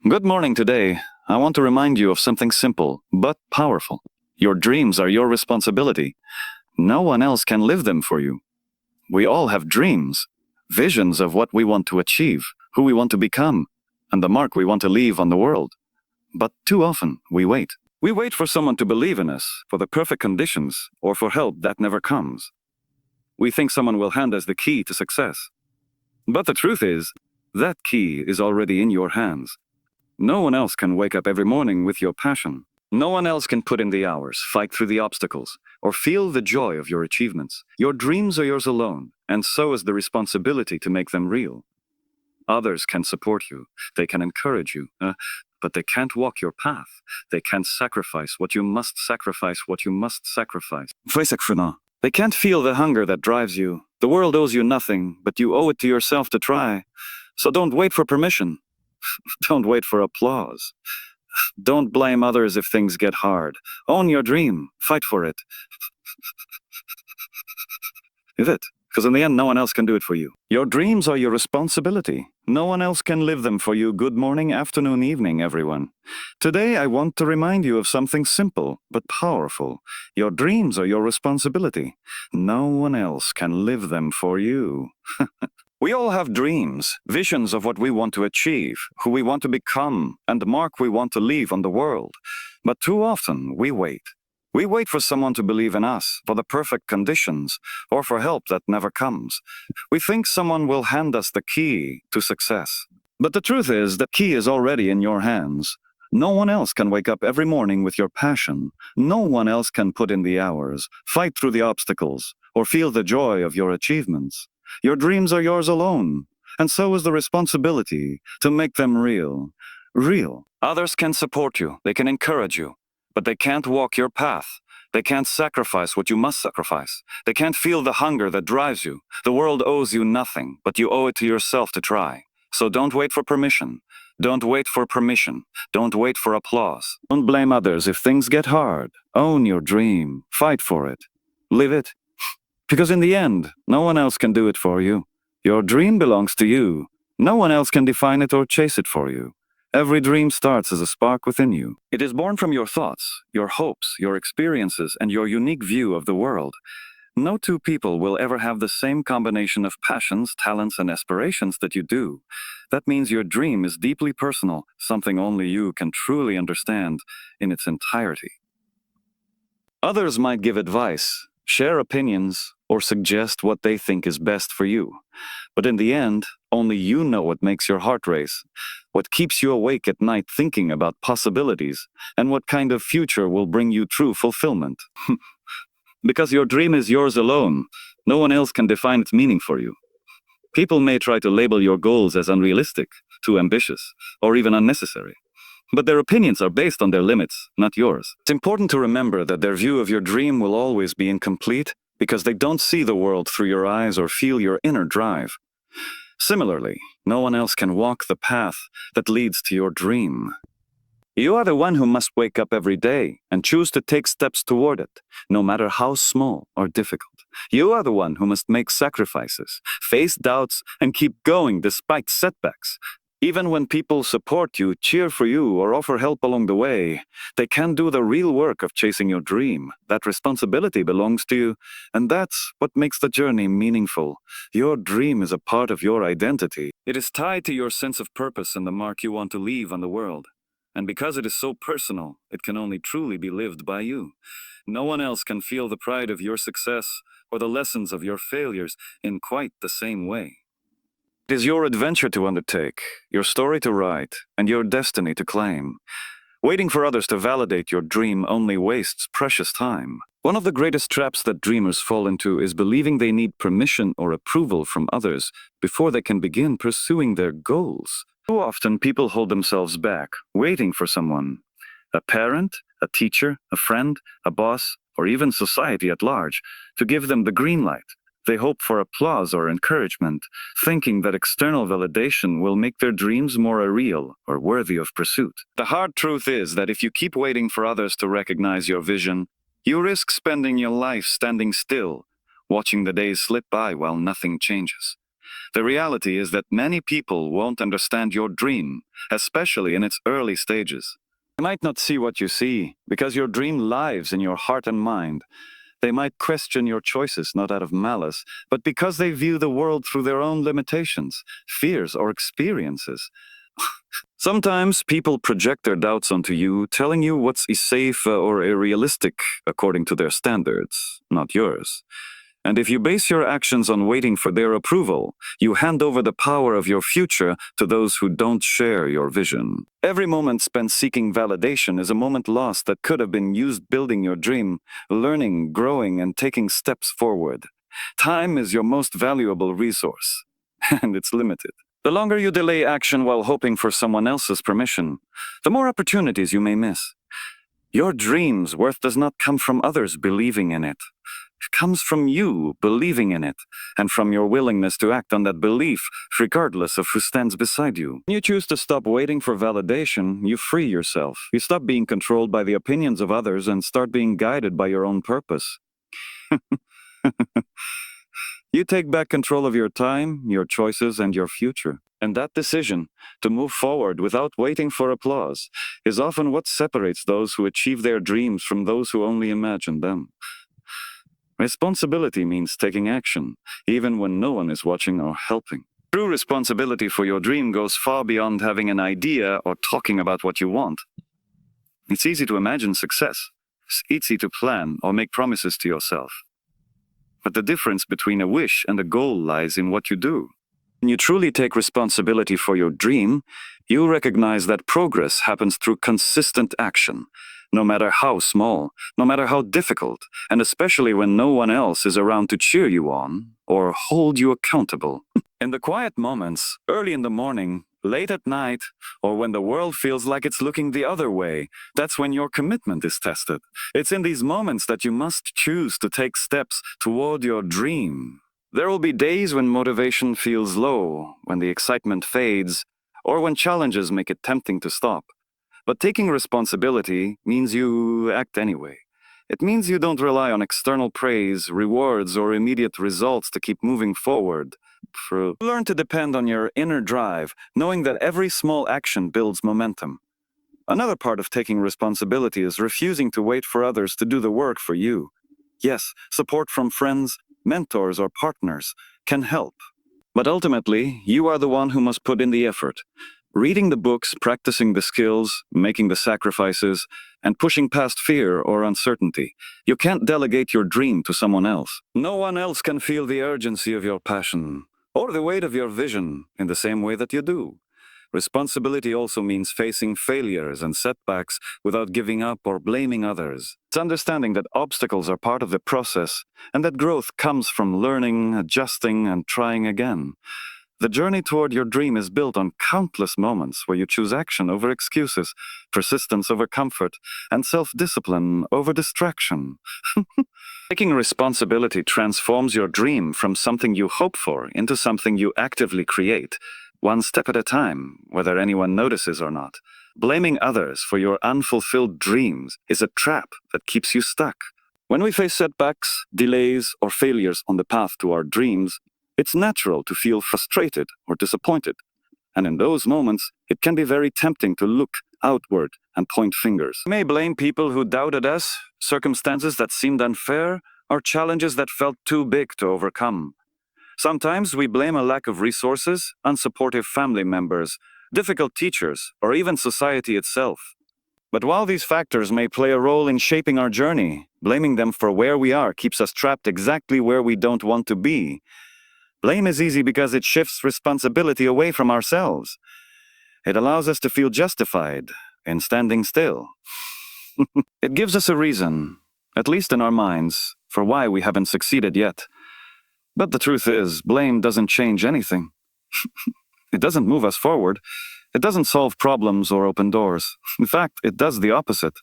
Good morning today. I want to remind you of something simple but powerful. Your dreams are your responsibility. No one else can live them for you. We all have dreams, visions of what we want to achieve, who we want to become, and the mark we want to leave on the world. But too often, we wait. We wait for someone to believe in us, for the perfect conditions, or for help that never comes. We think someone will hand us the key to success. But the truth is, that key is already in your hands. No one else can wake up every morning with your passion. No one else can put in the hours, fight through the obstacles, or feel the joy of your achievements. Your dreams are yours alone, and so is the responsibility to make them real. Others can support you, they can encourage you, but they can't walk your path. They can't sacrifice what you must sacrifice, what you must sacrifice. They can't feel the hunger that drives you. The world owes you nothing, but you owe it to yourself to try. So don't wait for permission. Don't wait for applause. Don't blame others if things get hard. Own your dream. Fight for it. Is it? Because in the end, no one else can do it for you. Your dreams are your responsibility. No one else can live them for you. Good morning, afternoon, evening, everyone. Today, I want to remind you of something simple but powerful. Your dreams are your responsibility. No one else can live them for you. We all have dreams, visions of what we want to achieve, who we want to become, and the mark we want to leave on the world. But too often, we wait. We wait for someone to believe in us, for the perfect conditions, or for help that never comes. We think someone will hand us the key to success. But the truth is, the key is already in your hands. No one else can wake up every morning with your passion. No one else can put in the hours, fight through the obstacles, or feel the joy of your achievements. Your dreams are yours alone, and so is the responsibility to make them real. Real. Others can support you, they can encourage you, but they can't walk your path. They can't sacrifice what you must sacrifice. They can't feel the hunger that drives you. The world owes you nothing, but you owe it to yourself to try. So don't wait for permission. Don't wait for permission. Don't wait for applause. Don't blame others if things get hard. Own your dream. Fight for it. Live it. Because in the end, no one else can do it for you. Your dream belongs to you. No one else can define it or chase it for you. Every dream starts as a spark within you. It is born from your thoughts, your hopes, your experiences, and your unique view of the world. No two people will ever have the same combination of passions, talents, and aspirations that you do. That means your dream is deeply personal, something only you can truly understand in its entirety. Others might give advice, share opinions, or suggest what they think is best for you. But in the end, only you know what makes your heart race, what keeps you awake at night thinking about possibilities, and what kind of future will bring you true fulfillment. Because your dream is yours alone, no one else can define its meaning for you. People may try to label your goals as unrealistic, too ambitious, or even unnecessary. But their opinions are based on their limits, not yours. It's important to remember that their view of your dream will always be incomplete because they don't see the world through your eyes or feel your inner drive. Similarly, no one else can walk the path that leads to your dream. You are the one who must wake up every day and choose to take steps toward it, no matter how small or difficult. You are the one who must make sacrifices, face doubts, and keep going despite setbacks. Even when people support you, cheer for you, or offer help along the way, they can't do the real work of chasing your dream. That responsibility belongs to you, and that's what makes the journey meaningful. Your dream is a part of your identity. It is tied to your sense of purpose and the mark you want to leave on the world. And because it is so personal, it can only truly be lived by you. No one else can feel the pride of your success or the lessons of your failures in quite the same way. It is your adventure to undertake, your story to write, and your destiny to claim. Waiting for others to validate your dream only wastes precious time. One of the greatest traps that dreamers fall into is believing they need permission or approval from others before they can begin pursuing their goals. Too often, people hold themselves back, waiting for someone, a parent, a teacher, a friend, a boss, or even society at large, to give them the green light. They hope for applause or encouragement, thinking that external validation will make their dreams more real or worthy of pursuit. The hard truth is that if you keep waiting for others to recognize your vision, you risk spending your life standing still, watching the days slip by while nothing changes. The reality is that many people won't understand your dream, especially in its early stages. They might not see what you see, because your dream lives in your heart and mind. They might question your choices not out of malice, but because they view the world through their own limitations, fears, or experiences. Sometimes people project their doubts onto you, telling you what's safe or unrealistic according to their standards, not yours. And if you base your actions on waiting for their approval, you hand over the power of your future to those who don't share your vision. Every moment spent seeking validation is a moment lost that could have been used building your dream, learning, growing, and taking steps forward. Time is your most valuable resource, and it's limited. The longer you delay action while hoping for someone else's permission, the more opportunities you may miss. Your dream's worth does not come from others believing in it. It comes from you believing in it, and from your willingness to act on that belief, regardless of who stands beside you. When you choose to stop waiting for validation, you free yourself. You stop being controlled by the opinions of others and start being guided by your own purpose. You take back control of your time, your choices, and your future. And that decision, to move forward without waiting for applause, is often what separates those who achieve their dreams from those who only imagine them. Responsibility means taking action, even when no one is watching or helping. True responsibility for your dream goes far beyond having an idea or talking about what you want. It's easy to imagine success. It's easy to plan or make promises to yourself. But the difference between a wish and a goal lies in what you do. When you truly take responsibility for your dream, you recognize that progress happens through consistent action, no matter how small, no matter how difficult, and especially when no one else is around to cheer you on or hold you accountable. In the quiet moments, early in the morning, late at night, or when the world feels like it's looking the other way, that's when your commitment is tested. It's in these moments that you must choose to take steps toward your dream. There will be days when motivation feels low, when the excitement fades, or when challenges make it tempting to stop. But taking responsibility means you act anyway. It means you don't rely on external praise, rewards, or immediate results to keep moving forward. Learn to depend on your inner drive, knowing that every small action builds momentum. Another part of taking responsibility is refusing to wait for others to do the work for you. Yes, support from friends, mentors, or partners can help. But ultimately, you are the one who must put in the effort. Reading the books, practicing the skills, making the sacrifices, and pushing past fear or uncertainty. You can't delegate your dream to someone else. No one else can feel the urgency of your passion or the weight of your vision in the same way that you do. Responsibility also means facing failures and setbacks without giving up or blaming others. It's understanding that obstacles are part of the process and that growth comes from learning, adjusting, and trying again. The journey toward your dream is built on countless moments where you choose action over excuses, persistence over comfort, and self-discipline over distraction. Taking responsibility transforms your dream from something you hope for into something you actively create, one step at a time, whether anyone notices or not. Blaming others for your unfulfilled dreams is a trap that keeps you stuck. When we face setbacks, delays, or failures on the path to our dreams, it's natural to feel frustrated or disappointed. And in those moments, it can be very tempting to look outward and point fingers. We may blame people who doubted us, circumstances that seemed unfair, or challenges that felt too big to overcome. Sometimes we blame a lack of resources, unsupportive family members, difficult teachers, or even society itself. But while these factors may play a role in shaping our journey, blaming them for where we are keeps us trapped exactly where we don't want to be. Blame is easy because it shifts responsibility away from ourselves. It allows us to feel justified in standing still. It gives us a reason, at least in our minds, for why we haven't succeeded yet. But the truth is, blame doesn't change anything. It doesn't move us forward. It doesn't solve problems or open doors. In fact, it does the opposite.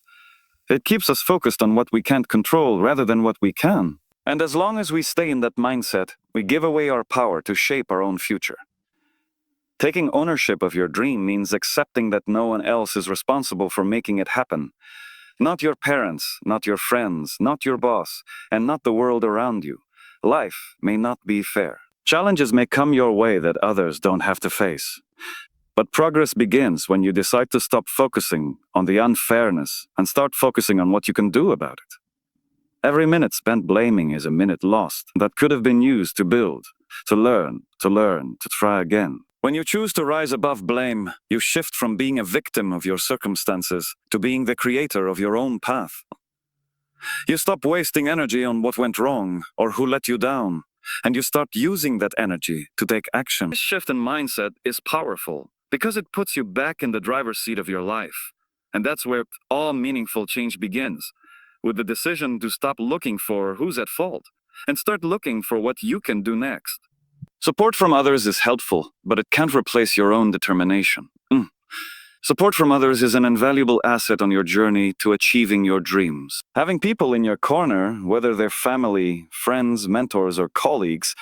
It keeps us focused on what we can't control rather than what we can. And as long as we stay in that mindset, we give away our power to shape our own future. Taking ownership of your dream means accepting that no one else is responsible for making it happen. Not your parents, not your friends, not your boss, and not the world around you. Life may not be fair. Challenges may come your way that others don't have to face. But progress begins when you decide to stop focusing on the unfairness and start focusing on what you can do about it. Every minute spent blaming is a minute lost that could have been used to build, to learn, to try again. When you choose to rise above blame, you shift from being a victim of your circumstances to being the creator of your own path. You stop wasting energy on what went wrong or who let you down, and you start using that energy to take action. This shift in mindset is powerful because it puts you back in the driver's seat of your life. And that's where all meaningful change begins, with the decision to stop looking for who's at fault and start looking for what you can do next. Support from others is helpful, but it can't replace your own determination. Support from others is an invaluable asset on your journey to achieving your dreams. Having people in your corner, whether they're family, friends, mentors, or colleagues,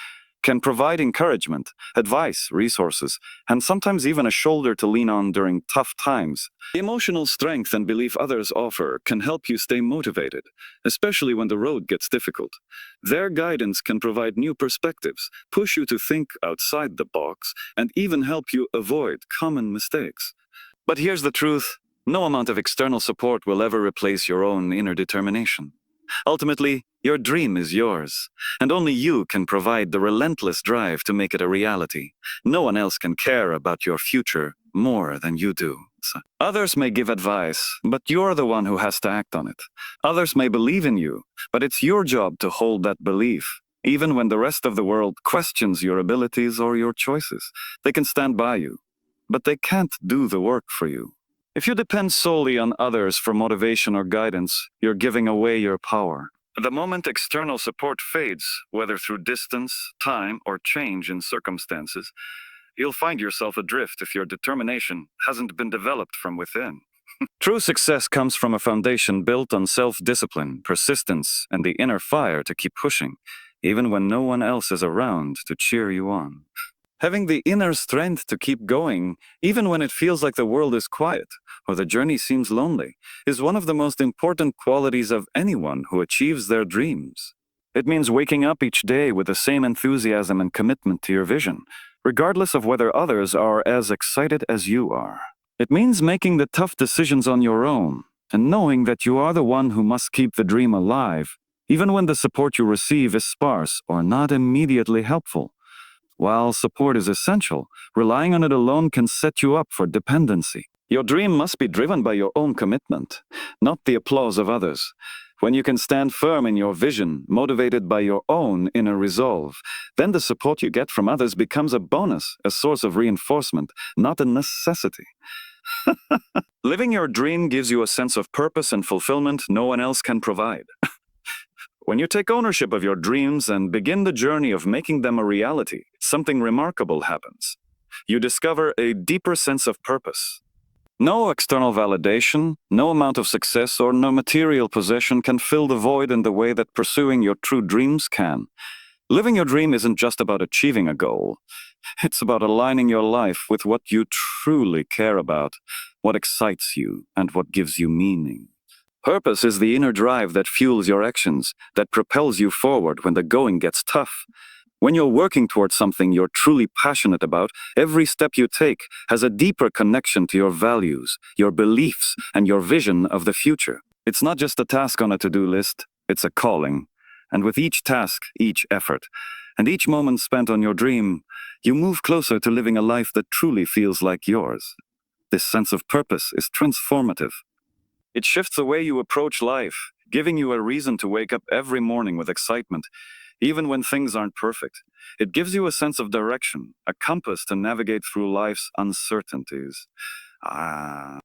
can provide encouragement, advice, resources, and sometimes even a shoulder to lean on during tough times. The emotional strength and belief others offer can help you stay motivated, especially when the road gets difficult. Their guidance can provide new perspectives, push you to think outside the box, and even help you avoid common mistakes. But here's the truth: no amount of external support will ever replace your own inner determination. Ultimately, your dream is yours, and only you can provide the relentless drive to make it a reality. No one else can care about your future more than you do. Others may give advice, but you're the one who has to act on it. Others may believe in you, but it's your job to hold that belief. Even when the rest of the world questions your abilities or your choices, they can stand by you, but they can't do the work for you. If you depend solely on others for motivation or guidance, you're giving away your power. The moment external support fades, whether through distance, time, or change in circumstances, you'll find yourself adrift if your determination hasn't been developed from within. True success comes from a foundation built on self-discipline, persistence, and the inner fire to keep pushing, even when no one else is around to cheer you on. Having the inner strength to keep going, even when it feels like the world is quiet or the journey seems lonely, is one of the most important qualities of anyone who achieves their dreams. It means waking up each day with the same enthusiasm and commitment to your vision, regardless of whether others are as excited as you are. It means making the tough decisions on your own and knowing that you are the one who must keep the dream alive, even when the support you receive is sparse or not immediately helpful. While support is essential, relying on it alone can set you up for dependency. Your dream must be driven by your own commitment, not the applause of others. When you can stand firm in your vision, motivated by your own inner resolve, then the support you get from others becomes a bonus, a source of reinforcement, not a necessity. Living your dream gives you a sense of purpose and fulfillment no one else can provide. When you take ownership of your dreams and begin the journey of making them a reality, something remarkable happens. You discover a deeper sense of purpose. No external validation, no amount of success, or no material possession can fill the void in the way that pursuing your true dreams can. Living your dream isn't just about achieving a goal. It's about aligning your life with what you truly care about, what excites you, and what gives you meaning. Purpose is the inner drive that fuels your actions, that propels you forward when the going gets tough. When you're working towards something you're truly passionate about, every step you take has a deeper connection to your values, your beliefs, and your vision of the future. It's not just a task on a to-do list, it's a calling. And with each task, each effort, and each moment spent on your dream, you move closer to living a life that truly feels like yours. This sense of purpose is transformative. It shifts the way you approach life, giving you a reason to wake up every morning with excitement, even when things aren't perfect. It gives you a sense of direction, a compass to navigate through life's uncertainties.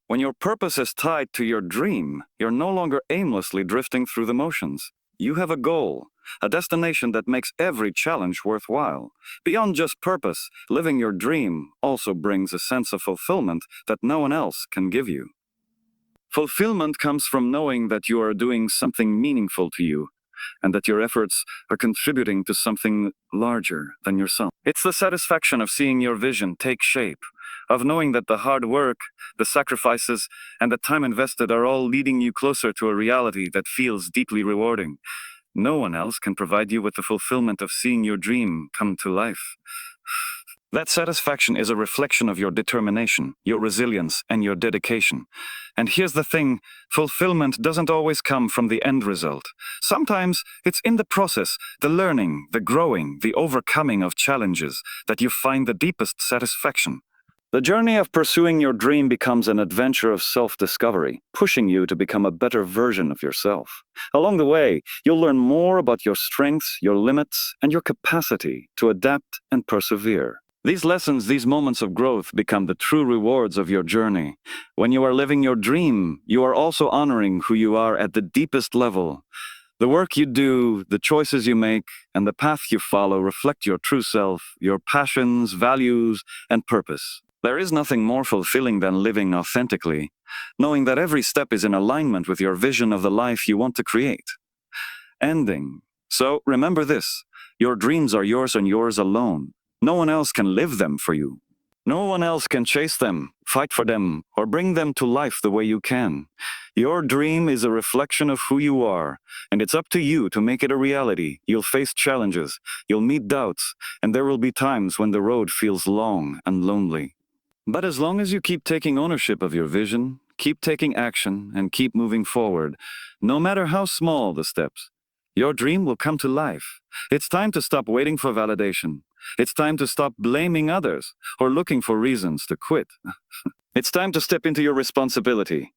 When your purpose is tied to your dream, you're no longer aimlessly drifting through the motions. You have a goal, a destination that makes every challenge worthwhile. Beyond just purpose, living your dream also brings a sense of fulfillment that no one else can give you. Fulfillment comes from knowing that you are doing something meaningful to you, and that your efforts are contributing to something larger than yourself. It's the satisfaction of seeing your vision take shape, of knowing that the hard work, the sacrifices, and the time invested are all leading you closer to a reality that feels deeply rewarding. No one else can provide you with the fulfillment of seeing your dream come to life. That satisfaction is a reflection of your determination, your resilience, and your dedication. And here's the thing, fulfillment doesn't always come from the end result. Sometimes it's in the process, the learning, the growing, the overcoming of challenges, that you find the deepest satisfaction. The journey of pursuing your dream becomes an adventure of self-discovery, pushing you to become a better version of yourself. Along the way, you'll learn more about your strengths, your limits, and your capacity to adapt and persevere. These lessons, these moments of growth become the true rewards of your journey. When you are living your dream, you are also honoring who you are at the deepest level. The work you do, the choices you make, and the path you follow reflect your true self, your passions, values, and purpose. There is nothing more fulfilling than living authentically, knowing that every step is in alignment with your vision of the life you want to create. Ending. So remember this, your dreams are yours and yours alone. No one else can live them for you. No one else can chase them, fight for them, or bring them to life the way you can. Your dream is a reflection of who you are, and it's up to you to make it a reality. You'll face challenges, you'll meet doubts, and there will be times when the road feels long and lonely. But as long as you keep taking ownership of your vision, keep taking action, and keep moving forward, no matter how small the steps, your dream will come to life. It's time to stop waiting for validation. It's time to stop blaming others or looking for reasons to quit. It's time to step into your responsibility.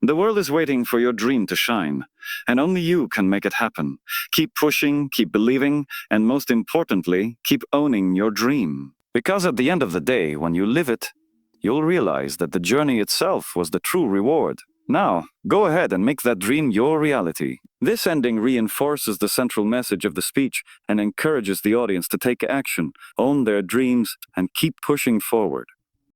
The world is waiting for your dream to shine, and only you can make it happen. Keep pushing, keep believing, and most importantly, keep owning your dream. Because at the end of the day, when you live it, you'll realize that the journey itself was the true reward. Now, go ahead and make that dream your reality. This ending reinforces the central message of the speech and encourages the audience to take action, own their dreams, and keep pushing forward.